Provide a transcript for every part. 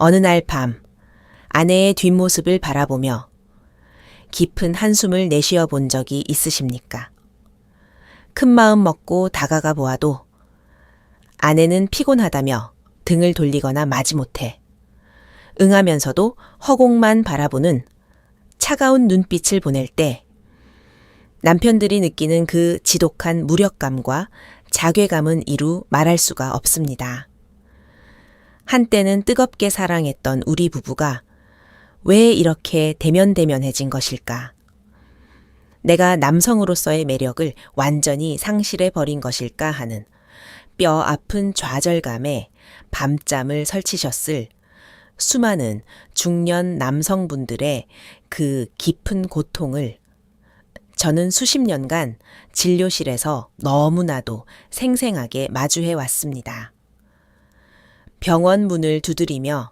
어느 날 밤, 아내의 뒷모습을 바라보며 깊은 한숨을 내쉬어 본 적이 있으십니까? 큰 마음 먹고 다가가 보아도 아내는 피곤하다며 등을 돌리거나 마지못해 응하면서도 허공만 바라보는 차가운 눈빛을 보낼 때 남편들이 느끼는 그 지독한 무력감과 자괴감은 이루 말할 수가 없습니다. 한때는 뜨겁게 사랑했던 우리 부부가 왜 이렇게 대면대면해진 것일까? 내가 남성으로서의 매력을 완전히 상실해버린 것일까 하는 뼈 아픈 좌절감에 밤잠을 설치셨을 수많은 중년 남성분들의 그 깊은 고통을 저는 수십 년간 진료실에서 너무나도 생생하게 마주해 왔습니다. 병원 문을 두드리며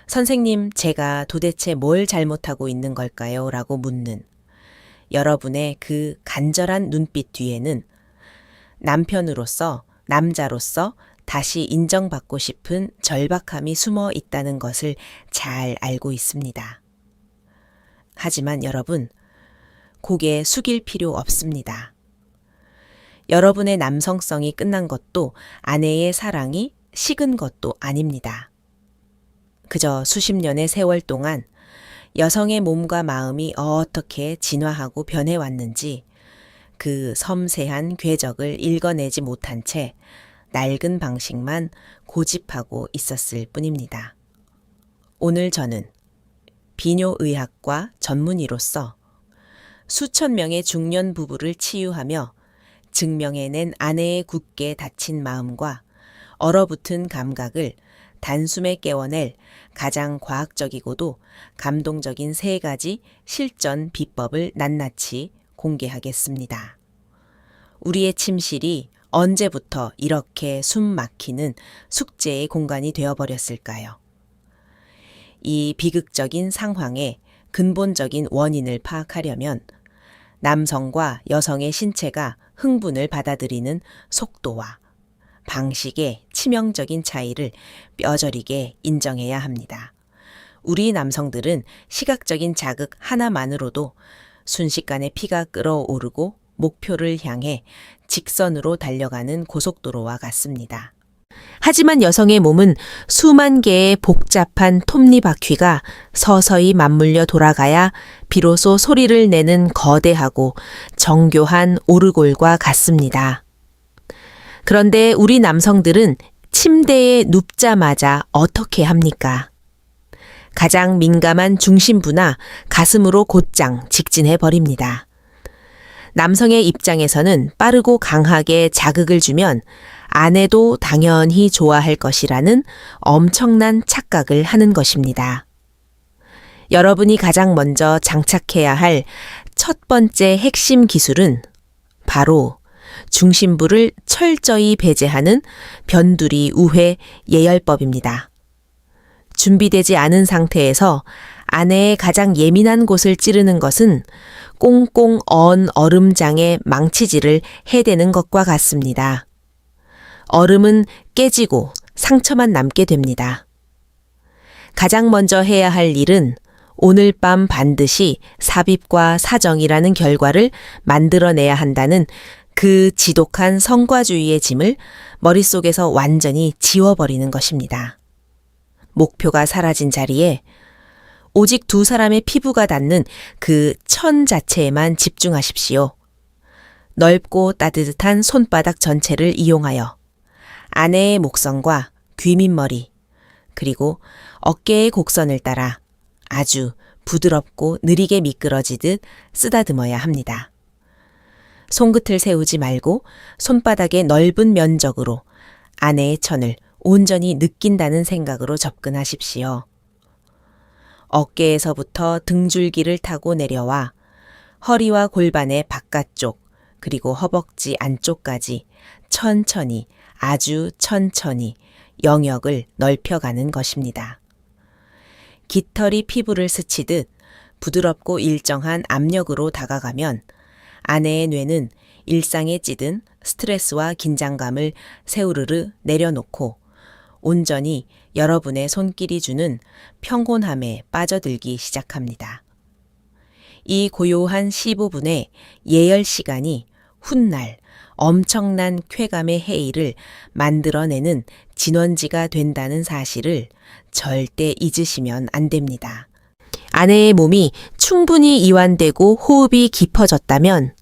선생님, 제가 도대체 뭘 잘못하고 있는 걸까요? 라고 묻는 여러분의 그 간절한 눈빛 뒤에는 남편으로서, 남자로서 다시 인정받고 싶은 절박함이 숨어 있다는 것을 잘 알고 있습니다. 하지만 여러분, 고개 숙일 필요 없습니다. 여러분의 남성성이 끝난 것도 아내의 사랑이 식은 것도 아닙니다. 그저 수십 년의 세월 동안 여성의 몸과 마음이 어떻게 진화하고 변해왔는지 그 섬세한 궤적을 읽어내지 못한 채 낡은 방식만 고집하고 있었을 뿐입니다. 오늘 저는 비뇨의학과 전문의로서 수천 명의 중년 부부를 치유하며 증명해낸 아내의 굳게 닫힌 마음과 얼어붙은 감각을 단숨에 깨워낼 가장 과학적이고도 감동적인 3가지 실전 비법을 낱낱이 공개하겠습니다. 우리의 침실이 언제부터 이렇게 숨 막히는 숙제의 공간이 되어버렸을까요? 이 비극적인 상황의 근본적인 원인을 파악하려면 남성과 여성의 신체가 흥분을 받아들이는 속도와 방식의 치명적인 차이를 뼈저리게 인정해야 합니다. 우리 남성들은 시각적인 자극 하나만으로도 순식간에 피가 끓어오르고 목표를 향해 직선으로 달려가는 고속도로와 같습니다. 하지만 여성의 몸은 수만 개의 복잡한 톱니바퀴가 서서히 맞물려 돌아가야 비로소 소리를 내는 거대하고 정교한 오르골과 같습니다. 그런데 우리 남성들은 침대에 눕자마자 어떻게 합니까? 가장 민감한 중심부나 가슴으로 곧장 직진해버립니다. 남성의 입장에서는 빠르고 강하게 자극을 주면 아내도 당연히 좋아할 것이라는 엄청난 착각을 하는 것입니다. 여러분이 가장 먼저 장착해야 할 첫 번째 핵심 기술은 바로 중심부를 철저히 배제하는 변두리 우회 예열법입니다. 준비되지 않은 상태에서 아내의 가장 예민한 곳을 찌르는 것은 꽁꽁 언 얼음장에 망치질을 해대는 것과 같습니다. 얼음은 깨지고 상처만 남게 됩니다. 가장 먼저 해야 할 일은 오늘 밤 반드시 삽입과 사정이라는 결과를 만들어내야 한다는 그 지독한 성과주의의 짐을 머릿속에서 완전히 지워버리는 것입니다. 목표가 사라진 자리에 오직 2사람의 피부가 닿는 그 천 자체에만 집중하십시오. 넓고 따뜻한 손바닥 전체를 이용하여 아내의 목선과 귀밑머리, 그리고 어깨의 곡선을 따라 아주 부드럽고 느리게 미끄러지듯 쓰다듬어야 합니다. 손끝을 세우지 말고 손바닥의 넓은 면적으로 아내의 천을 온전히 느낀다는 생각으로 접근하십시오. 어깨에서부터 등줄기를 타고 내려와 허리와 골반의 바깥쪽 그리고 허벅지 안쪽까지 천천히, 아주 천천히 영역을 넓혀가는 것입니다. 깃털이 피부를 스치듯 부드럽고 일정한 압력으로 다가가면 아내의 뇌는 일상에 찌든 스트레스와 긴장감을 세우르르 내려놓고 온전히 여러분의 손길이 주는 평온함에 빠져들기 시작합니다. 이 고요한 15분의 예열 시간이 훗날 엄청난 쾌감의 해일을 만들어내는 진원지가 된다는 사실을 절대 잊으시면 안 됩니다. 아내의 몸이 충분히 이완되고 호흡이 깊어졌다면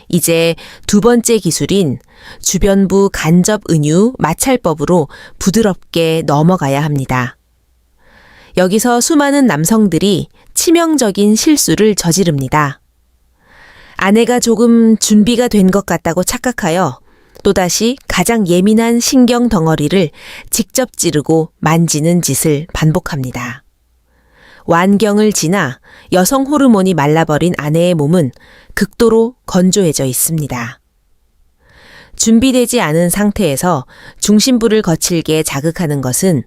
이제 두 번째 기술인 주변부 간접 은유 마찰법으로 부드럽게 넘어가야 합니다. 여기서 수많은 남성들이 치명적인 실수를 저지릅니다. 아내가 조금 준비가 된 것 같다고 착각하여 또다시 가장 예민한 신경 덩어리를 직접 찌르고 만지는 짓을 반복합니다. 완경을 지나 여성 호르몬이 말라버린 아내의 몸은 극도로 건조해져 있습니다. 준비되지 않은 상태에서 중심부를 거칠게 자극하는 것은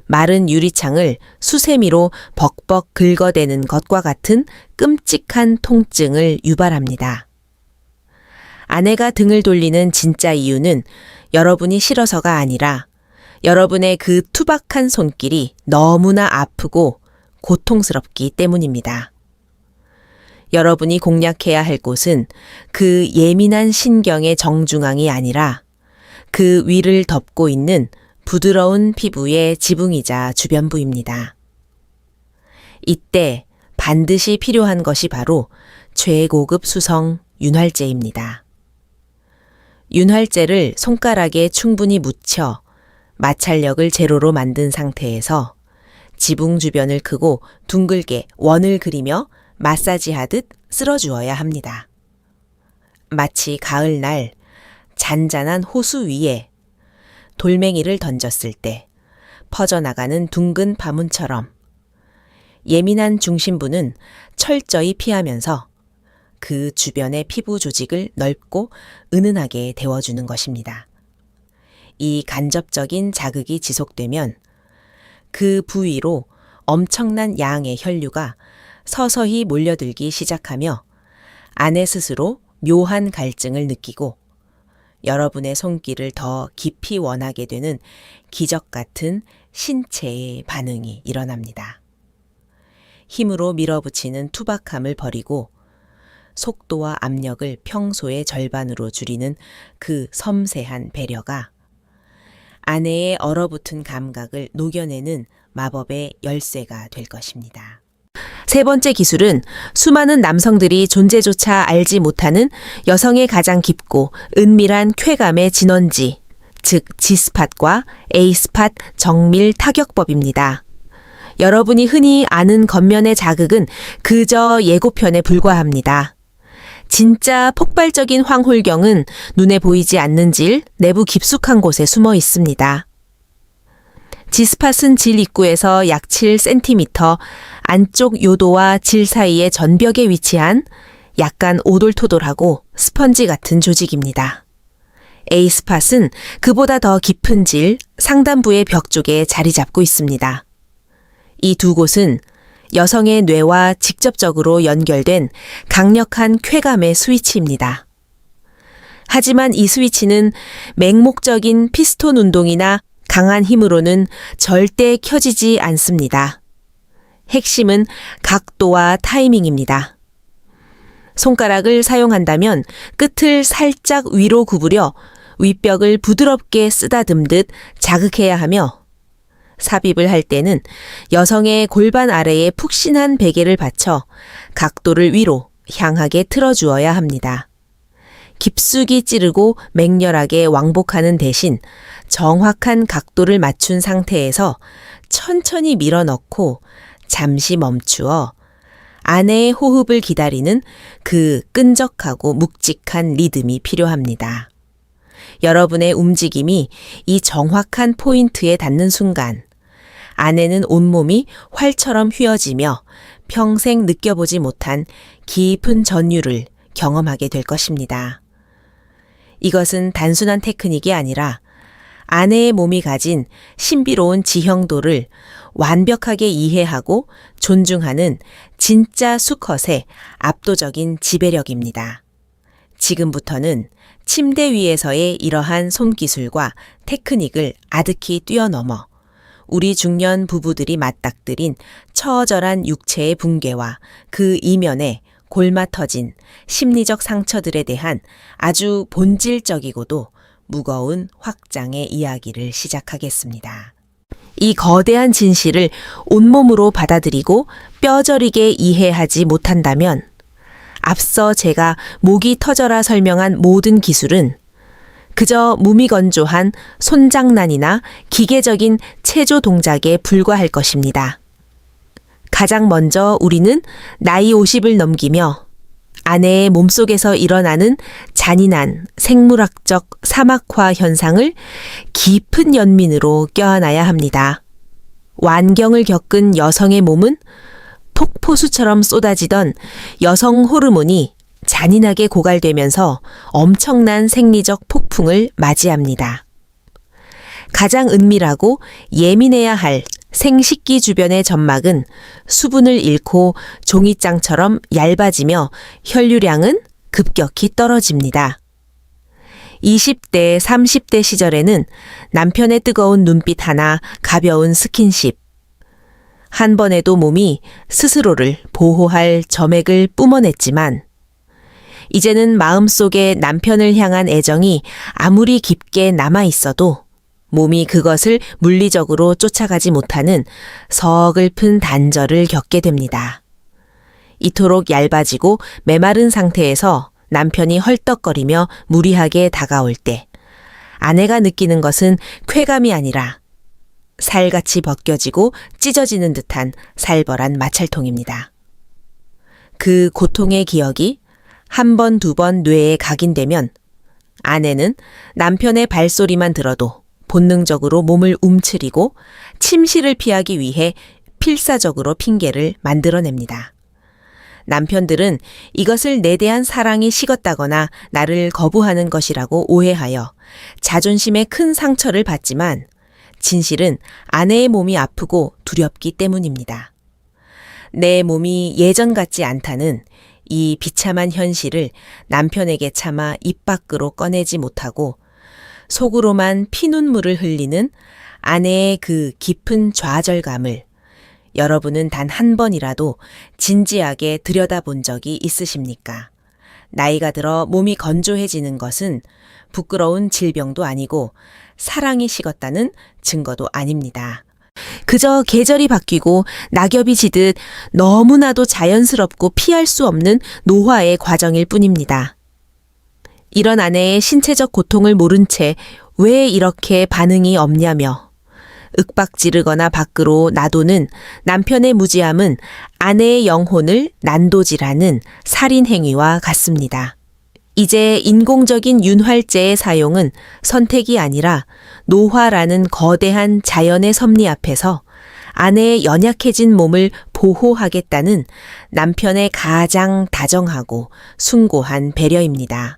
마른 유리창을 수세미로 벅벅 긁어대는 것과 같은 끔찍한 통증을 유발합니다. 아내가 등을 돌리는 진짜 이유는 여러분이 싫어서가 아니라 여러분의 그 투박한 손길이 너무나 아프고 고통스럽기 때문입니다. 여러분이 공략해야 할 곳은 그 예민한 신경의 정중앙이 아니라 그 위를 덮고 있는 부드러운 피부의 지붕이자 주변부입니다. 이때 반드시 필요한 것이 바로 최고급 수성 윤활제입니다. 윤활제를 손가락에 충분히 묻혀 마찰력을 제로로 만든 상태에서 지붕 주변을 크고 둥글게 원을 그리며 마사지하듯 쓸어주어야 합니다. 마치 가을날 잔잔한 호수 위에 돌멩이를 던졌을 때 퍼져나가는 둥근 파문처럼 예민한 중심부는 철저히 피하면서 그 주변의 피부 조직을 넓고 은은하게 데워주는 것입니다. 이 간접적인 자극이 지속되면 그 부위로 엄청난 양의 혈류가 서서히 몰려들기 시작하며 아내 스스로 묘한 갈증을 느끼고 여러분의 손길을 더 깊이 원하게 되는 기적 같은 신체의 반응이 일어납니다. 힘으로 밀어붙이는 투박함을 버리고 속도와 압력을 평소의 절반으로 줄이는 그 섬세한 배려가 아내의 얼어붙은 감각을 녹여내는 마법의 열쇠가 될 것입니다. 세 번째 기술은 수많은 남성들이 존재조차 알지 못하는 여성의 가장 깊고 은밀한 쾌감의 진원지, 즉 G스팟과 A스팟 정밀 타격법입니다. 여러분이 흔히 아는 겉면의 자극은 그저 예고편에 불과합니다. 진짜 폭발적인 황홀경은 눈에 보이지 않는 질 내부 깊숙한 곳에 숨어 있습니다. G스팟은 질 입구에서 약 7cm, 안쪽 요도와 질 사이의 전벽에 위치한 약간 오돌토돌하고 스펀지 같은 조직입니다. A스팟은 그보다 더 깊은 질, 상단부의 벽 쪽에 자리 잡고 있습니다. 이 두 곳은 여성의 뇌와 직접적으로 연결된 강력한 쾌감의 스위치입니다. 하지만 이 스위치는 맹목적인 피스톤 운동이나 강한 힘으로는 절대 켜지지 않습니다. 핵심은 각도와 타이밍입니다. 손가락을 사용한다면 끝을 살짝 위로 구부려 윗벽을 부드럽게 쓰다듬듯 자극해야 하며 삽입을 할 때는 여성의 골반 아래에 푹신한 베개를 받쳐 각도를 위로 향하게 틀어주어야 합니다. 깊숙이 찌르고 맹렬하게 왕복하는 대신 정확한 각도를 맞춘 상태에서 천천히 밀어넣고 잠시 멈추어 아내의 호흡을 기다리는 그 끈적하고 묵직한 리듬이 필요합니다. 여러분의 움직임이 이 정확한 포인트에 닿는 순간 아내는 온몸이 활처럼 휘어지며 평생 느껴보지 못한 깊은 전율을 경험하게 될 것입니다. 이것은 단순한 테크닉이 아니라 아내의 몸이 가진 신비로운 지형도를 완벽하게 이해하고 존중하는 진짜 수컷의 압도적인 지배력입니다. 지금부터는 침대 위에서의 이러한 손기술과 테크닉을 아득히 뛰어넘어 우리 중년 부부들이 맞닥뜨린 처절한 육체의 붕괴와 그 이면에 골마 터진 심리적 상처들에 대한 아주 본질적이고도 무거운 확장의 이야기를 시작하겠습니다. 이 거대한 진실을 온몸으로 받아들이고 뼈저리게 이해하지 못한다면 앞서 제가 목이 터져라 설명한 모든 기술은 그저 무미건조한 손장난이나 기계적인 체조 동작에 불과할 것입니다. 가장 먼저 우리는 나이 50을 넘기며 아내의 몸속에서 일어나는 잔인한 생물학적 사막화 현상을 깊은 연민으로 껴안아야 합니다. 완경을 겪은 여성의 몸은 폭포수처럼 쏟아지던 여성 호르몬이 잔인하게 고갈되면서 엄청난 생리적 폭풍을 맞이합니다. 가장 은밀하고 예민해야 할 생식기 주변의 점막은 수분을 잃고 종이장처럼 얇아지며 혈류량은 급격히 떨어집니다. 20대, 30대 시절에는 남편의 뜨거운 눈빛 하나, 가벼운 스킨십, 한 번에도 몸이 스스로를 보호할 점액을 뿜어냈지만 이제는 마음속에 남편을 향한 애정이 아무리 깊게 남아있어도 몸이 그것을 물리적으로 쫓아가지 못하는 서글픈 단절을 겪게 됩니다. 이토록 얇아지고 메마른 상태에서 남편이 헐떡거리며 무리하게 다가올 때 아내가 느끼는 것은 쾌감이 아니라 살같이 벗겨지고 찢어지는 듯한 살벌한 마찰통입니다. 그 고통의 기억이 한 번, 두 번 뇌에 각인되면 아내는 남편의 발소리만 들어도 본능적으로 몸을 움츠리고 침실을 피하기 위해 필사적으로 핑계를 만들어냅니다. 남편들은 이것을 내 대한 사랑이 식었다거나 나를 거부하는 것이라고 오해하여 자존심에 큰 상처를 받지만 진실은 아내의 몸이 아프고 두렵기 때문입니다. 내 몸이 예전 같지 않다는 이 비참한 현실을 남편에게 차마 입 밖으로 꺼내지 못하고 속으로만 피눈물을 흘리는 아내의 그 깊은 좌절감을 여러분은 단 한 번이라도 진지하게 들여다본 적이 있으십니까? 나이가 들어 몸이 건조해지는 것은 부끄러운 질병도 아니고 사랑이 식었다는 증거도 아닙니다. 그저 계절이 바뀌고 낙엽이 지듯 너무나도 자연스럽고 피할 수 없는 노화의 과정일 뿐입니다. 이런 아내의 신체적 고통을 모른 채 왜 이렇게 반응이 없냐며 윽박지르거나 밖으로 놔두는 남편의 무지함은 아내의 영혼을 난도질하는 살인 행위와 같습니다. 이제 인공적인 윤활제의 사용은 선택이 아니라 노화라는 거대한 자연의 섭리 앞에서 아내의 연약해진 몸을 보호하겠다는 남편의 가장 다정하고 숭고한 배려입니다.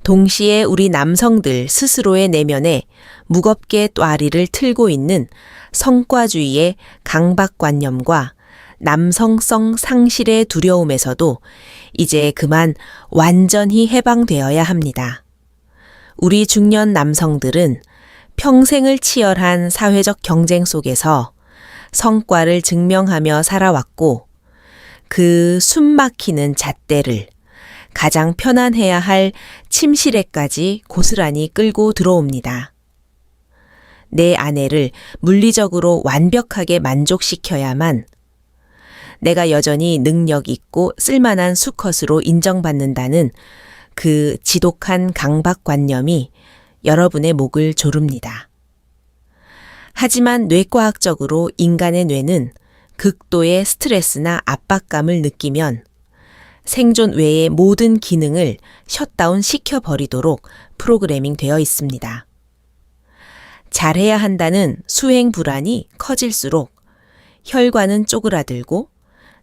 동시에 우리 남성들 스스로의 내면에 무겁게 또아리를 틀고 있는 성과주의의 강박관념과 남성성 상실의 두려움에서도 이제 그만 완전히 해방되어야 합니다. 우리 중년 남성들은 평생을 치열한 사회적 경쟁 속에서 성과를 증명하며 살아왔고 그 숨막히는 잣대를 가장 편안해야 할 침실에까지 고스란히 끌고 들어옵니다. 내 아내를 물리적으로 완벽하게 만족시켜야만 내가 여전히 능력 있고 쓸만한 수컷으로 인정받는다는 그 지독한 강박관념이 여러분의 목을 조릅니다. 하지만 뇌과학적으로 인간의 뇌는 극도의 스트레스나 압박감을 느끼면 생존 외의 모든 기능을 셧다운 시켜버리도록 프로그래밍 되어 있습니다. 잘해야 한다는 수행 불안이 커질수록 혈관은 쪼그라들고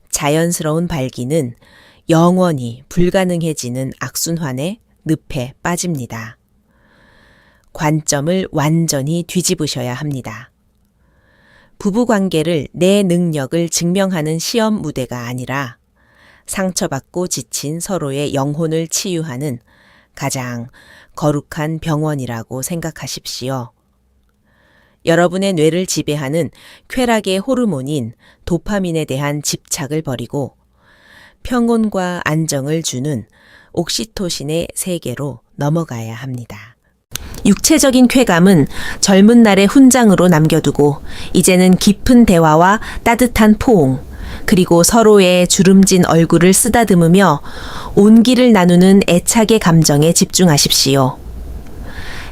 자연스러운 발기는 영원히 불가능해지는 악순환의 늪에 빠집니다. 관점을 완전히 뒤집으셔야 합니다. 부부관계를 내 능력을 증명하는 시험 무대가 아니라 상처받고 지친 서로의 영혼을 치유하는 가장 거룩한 병원이라고 생각하십시오. 여러분의 뇌를 지배하는 쾌락의 호르몬인 도파민에 대한 집착을 버리고 평온과 안정을 주는 옥시토신의 세계로 넘어가야 합니다. 육체적인 쾌감은 젊은 날의 훈장으로 남겨두고 이제는 깊은 대화와 따뜻한 포옹, 그리고 서로의 주름진 얼굴을 쓰다듬으며 온기를 나누는 애착의 감정에 집중하십시오.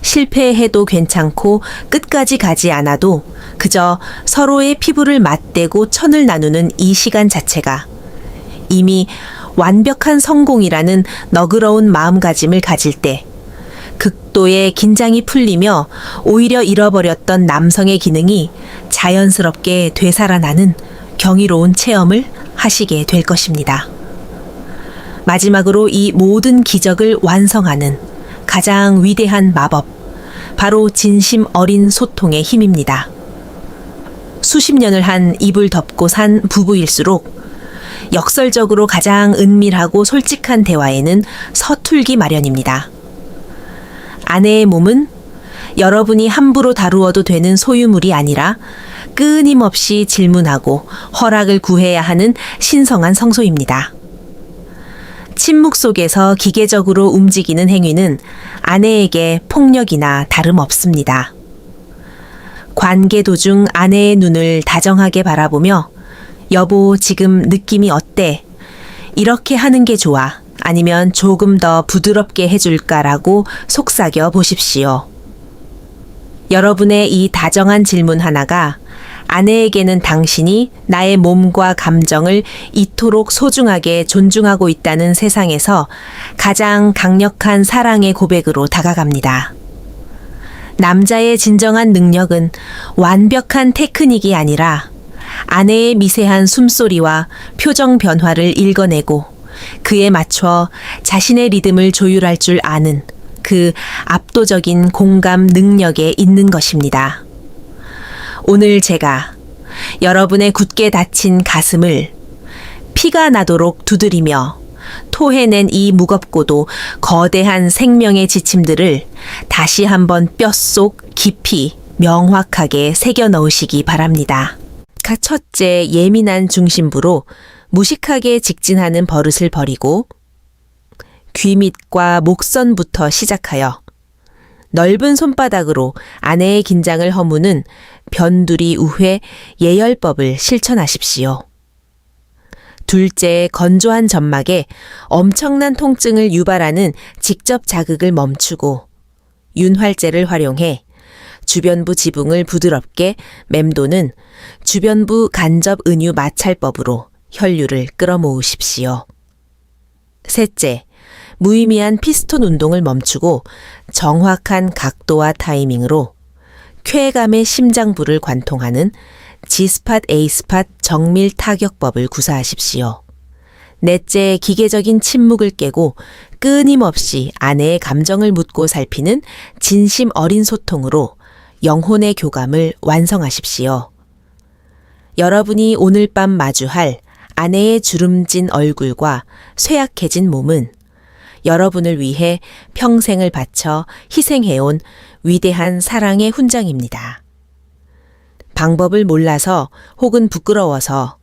실패해도 괜찮고 끝까지 가지 않아도 그저 서로의 피부를 맞대고 천을 나누는 이 시간 자체가 이미 완벽한 성공이라는 너그러운 마음가짐을 가질 때 극도의 긴장이 풀리며 오히려 잃어버렸던 남성의 기능이 자연스럽게 되살아나는 경이로운 체험을 하시게 될 것입니다. 마지막으로 이 모든 기적을 완성하는 가장 위대한 마법, 바로 진심 어린 소통의 힘입니다. 수십 년을 한 입을 덮고 산 부부일수록 역설적으로 가장 은밀하고 솔직한 대화에는 서툴기 마련입니다. 아내의 몸은 여러분이 함부로 다루어도 되는 소유물이 아니라 끊임없이 질문하고 허락을 구해야 하는 신성한 성소입니다. 침묵 속에서 기계적으로 움직이는 행위는 아내에게 폭력이나 다름없습니다. 관계 도중 아내의 눈을 다정하게 바라보며 여보, 지금 느낌이 어때? 이렇게 하는 게 좋아. 아니면 조금 더 부드럽게 해줄까라고 속삭여 보십시오. 여러분의 이 다정한 질문 하나가 아내에게는 당신이 나의 몸과 감정을 이토록 소중하게 존중하고 있다는 세상에서 가장 강력한 사랑의 고백으로 다가갑니다. 남자의 진정한 능력은 완벽한 테크닉이 아니라 아내의 미세한 숨소리와 표정 변화를 읽어내고 그에 맞춰 자신의 리듬을 조율할 줄 아는 그 압도적인 공감 능력에 있는 것입니다. 오늘 제가 여러분의 굳게 닫힌 가슴을 피가 나도록 두드리며 토해낸 이 무겁고도 거대한 생명의 지침들을 다시 한번 뼛속 깊이 명확하게 새겨 넣으시기 바랍니다. 첫째, 예민한 중심부로 무식하게 직진하는 버릇을 버리고 귀 밑과 목선부터 시작하여 넓은 손바닥으로 아내의 긴장을 허무는 변두리 우회 예열법을 실천하십시오. 둘째, 건조한 점막에 엄청난 통증을 유발하는 직접 자극을 멈추고 윤활제를 활용해 주변부 지붕을 부드럽게 맴도는 주변부 간접 은유 마찰법으로 혈류를 끌어모으십시오. 셋째, 무의미한 피스톤 운동을 멈추고 정확한 각도와 타이밍으로 쾌감의 심장부를 관통하는 G스팟, A스팟 정밀 타격법을 구사하십시오. 넷째, 기계적인 침묵을 깨고 끊임없이 아내의 감정을 묻고 살피는 진심 어린 소통으로 영혼의 교감을 완성하십시오. 여러분이 오늘 밤 마주할 아내의 주름진 얼굴과 쇠약해진 몸은 여러분을 위해 평생을 바쳐 희생해온 위대한 사랑의 훈장입니다. 방법을 몰라서 혹은 부끄러워서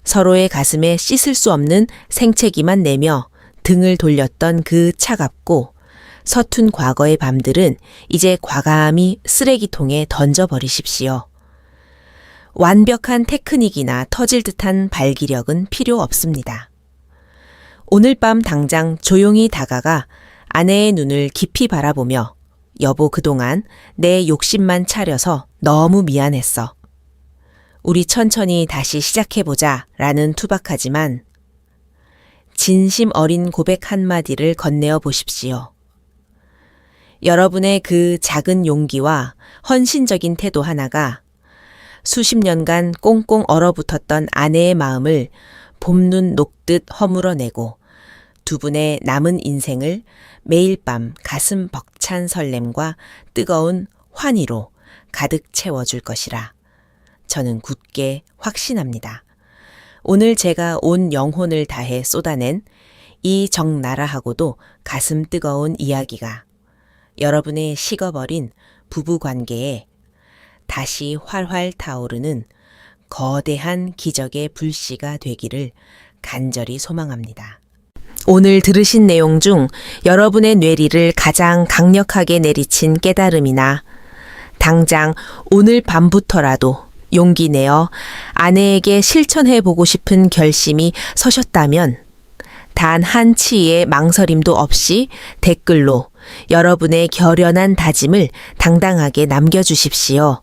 서로의 가슴에 씻을 수 없는 생채기만 내며 등을 돌렸던 그 차갑고 서툰 과거의 밤들은 이제 과감히 쓰레기통에 던져버리십시오. 완벽한 테크닉이나 터질 듯한 발기력은 필요 없습니다. 오늘 밤 당장 조용히 다가가 아내의 눈을 깊이 바라보며 여보, 그동안 내 욕심만 차려서 너무 미안했어. 우리 천천히 다시 시작해보자 라는 투박하지만 진심 어린 고백 한마디를 건네어 보십시오. 여러분의 그 작은 용기와 헌신적인 태도 하나가 수십 년간 꽁꽁 얼어붙었던 아내의 마음을 봄눈 녹듯 허물어내고 두 분의 남은 인생을 매일 밤 가슴 벅찬 설렘과 뜨거운 환희로 가득 채워줄 것이라 저는 굳게 확신합니다. 오늘 제가 온 영혼을 다해 쏟아낸 이 적나라하고도 가슴 뜨거운 이야기가 여러분의 식어버린 부부관계에 다시 활활 타오르는 거대한 기적의 불씨가 되기를 간절히 소망합니다. 오늘 들으신 내용 중 여러분의 뇌리를 가장 강력하게 내리친 깨달음이나 당장 오늘 밤부터라도 용기 내어 아내에게 실천해 보고 싶은 결심이 서셨다면 단 한 치의 망설임도 없이 댓글로 여러분의 결연한 다짐을 당당하게 남겨주십시오.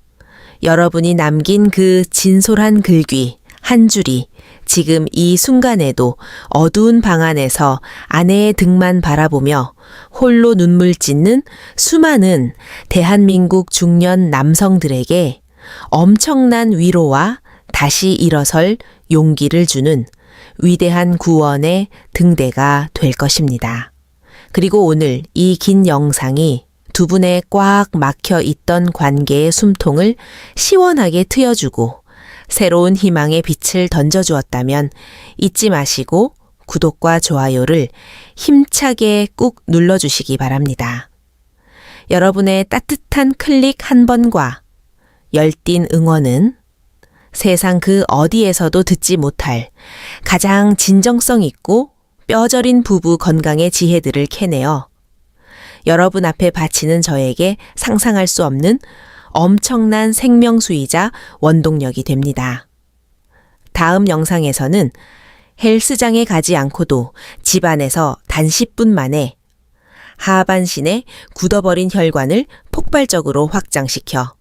여러분이 남긴 그 진솔한 글귀 한 줄이 지금 이 순간에도 어두운 방 안에서 아내의 등만 바라보며 홀로 눈물 찢는 수많은 대한민국 중년 남성들에게 엄청난 위로와 다시 일어설 용기를 주는 위대한 구원의 등대가 될 것입니다. 그리고 오늘 이 긴 영상이 두 분의 꽉 막혀 있던 관계의 숨통을 시원하게 트여주고 새로운 희망의 빛을 던져주었다면 잊지 마시고 구독과 좋아요를 힘차게 꾹 눌러주시기 바랍니다. 여러분의 따뜻한 클릭 한 번과 열띤 응원은 세상 그 어디에서도 듣지 못할 가장 진정성 있고 뼈저린 부부 건강의 지혜들을 캐내어 여러분 앞에 바치는 저에게 상상할 수 없는 엄청난 생명수이자 원동력이 됩니다. 다음 영상에서는 헬스장에 가지 않고도 집안에서 단 10분 만에 하반신의 굳어버린 혈관을 폭발적으로 확장시켜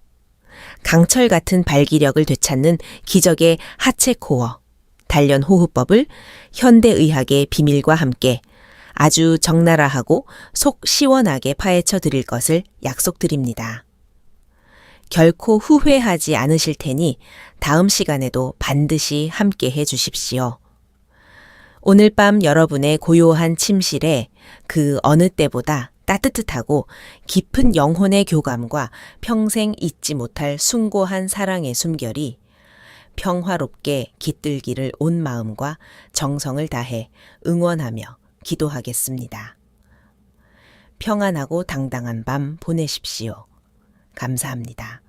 강철 같은 발기력을 되찾는 기적의 하체 코어, 단련 호흡법을 현대의학의 비밀과 함께 아주 적나라하고 속 시원하게 파헤쳐 드릴 것을 약속드립니다. 결코 후회하지 않으실 테니 다음 시간에도 반드시 함께 해 주십시오. 오늘 밤 여러분의 고요한 침실에 그 어느 때보다 따뜻하고 깊은 영혼의 교감과 평생 잊지 못할 숭고한 사랑의 숨결이 평화롭게 깃들기를 온 마음과 정성을 다해 응원하며 기도하겠습니다. 평안하고 당당한 밤 보내십시오. 감사합니다.